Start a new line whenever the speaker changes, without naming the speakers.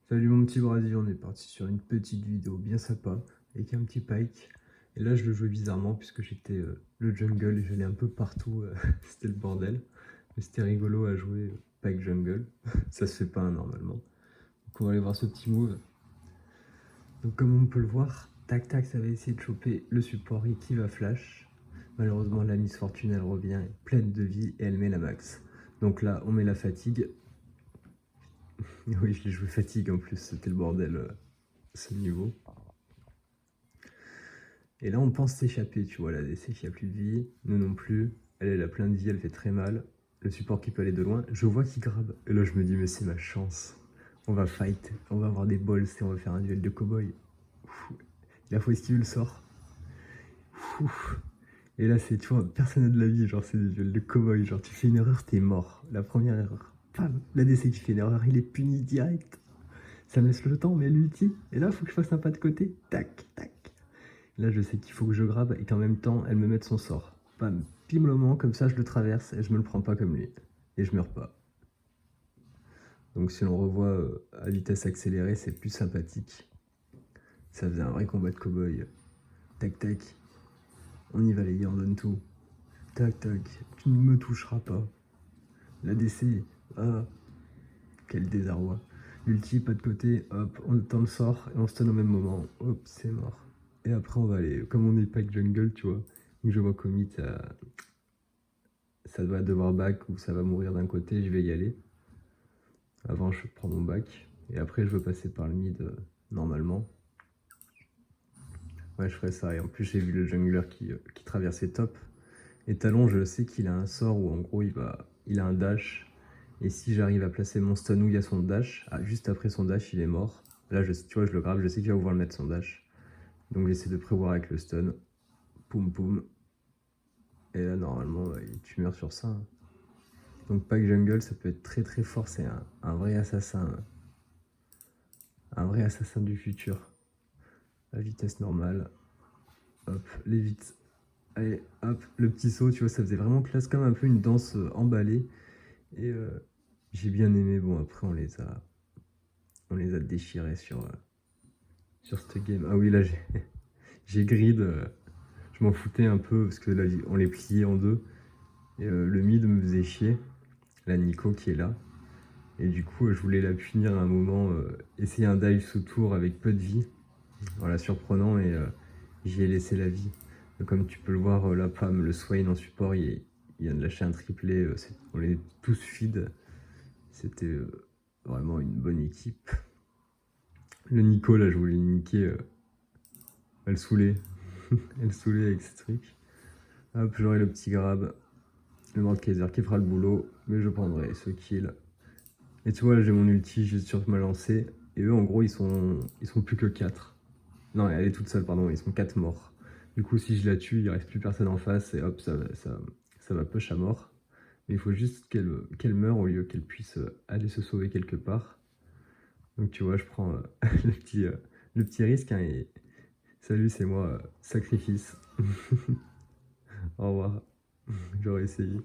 Salut mon petit Brasier, on est parti sur une petite vidéo bien sympa avec un petit Pike. Et là je le jouais bizarrement puisque j'étais le jungle et j'allais un peu partout, c'était le bordel. Mais c'était rigolo à jouer Pike jungle, ça se fait pas normalement. Donc on va aller voir ce petit move. Donc comme on peut le voir, tac tac ça va essayer de choper le support et qui va flash. Malheureusement la Miss Fortune elle revient pleine de vie et elle met la max. Donc là on met la fatigue. Oui je l'ai joué fatigue en plus, c'était le bordel ce niveau. Et là, on pense s'échapper, tu vois, la DC qui a plus de vie, nous non plus. Elle a plein de vie, elle fait très mal. Le support qui peut aller de loin, je vois qu'il grabe. Et là, je me dis, mais c'est ma chance. On va fight, on va avoir des balls et on va faire un duel de cow-boy. Il a faut esquiver le sort. Et là, c'est, tu vois, personne n'a de la vie, genre, c'est des duels de cow-boy. Genre, tu fais une erreur, t'es mort. La première erreur, pam, la DC qui fait une erreur, il est puni direct. Ça me laisse le temps, mais l'ulti. Et là, faut que je fasse un pas de côté. Tac, tac. Là, je sais qu'il faut que je grabe et qu'en même temps, elle me mette son sort. Bam, pile le moment, comme ça, je le traverse et je me le prends pas comme lui. Et je meurs pas. Donc si l'on revoit à vitesse accélérée, c'est plus sympathique. Ça faisait un vrai combat de cow-boy. Tac, tac. On y va les gars, on donne tout. Tac, tac. Tu ne me toucheras pas. La DC. Ah, quel désarroi. L'ulti, pas de côté. Hop, on attend le sort et on stun au même moment. Hop, c'est mort. Et après, on va aller, comme on est pack jungle, tu vois. Donc je vois commit ça doit devoir back ou ça va mourir d'un côté, je vais y aller. Avant, je prends mon back. Et après, je veux passer par le mid normalement. Ouais, je ferai ça. Et en plus, j'ai vu le jungler qui traversait top. Et Talon, je sais qu'il a un sort où en gros, il a un dash. Et si j'arrive à placer mon stun où il y a son dash, juste après son dash, il est mort. Là, tu vois, je le grave, je sais qu'il va pouvoir le mettre son dash. Donc j'essaie de prévoir avec le stun. Poum poum. Et là, normalement, tu meurs sur ça. Donc pack jungle, ça peut être très très fort. C'est un vrai assassin. Un vrai assassin du futur. La vitesse normale. Hop, les vite. Allez, hop, le petit saut, tu vois, ça faisait vraiment classe, comme un peu une danse emballée. Et j'ai bien aimé. Bon, après, on les a déchirés sur cette game. Ah oui, là, j'ai grid. Je m'en foutais un peu parce que là, on les pliait en deux. Et le mid me faisait chier. La Nico qui est là. Et du coup, je voulais la punir à un moment, essayer un dive sous tour avec peu de vie. Voilà, surprenant, et j'y ai laissé la vie. Donc, comme tu peux le voir, là, Pam, le Swain en support, il vient de lâcher un triplé. On est tous feed. C'était vraiment une bonne équipe. Le Nico, là, je voulais le niquer. Elle saoulait. Elle saoulait avec ce truc. Hop, j'aurai le petit grab. Le Mordekaiser qui fera le boulot. Mais je prendrai ce kill. Et tu vois, là, j'ai mon ulti juste sur ma lancée. Et eux, en gros, ils sont plus que 4. Non, elle est toute seule, pardon, ils sont 4 morts. Du coup, si je la tue, il reste plus personne en face et hop, ça va push à mort. Mais il faut juste qu'elle meure au lieu qu'elle puisse aller se sauver quelque part. Donc tu vois, je prends le petit risque, hein, et salut, c'est moi, sacrifice. Au revoir, j'aurais essayé.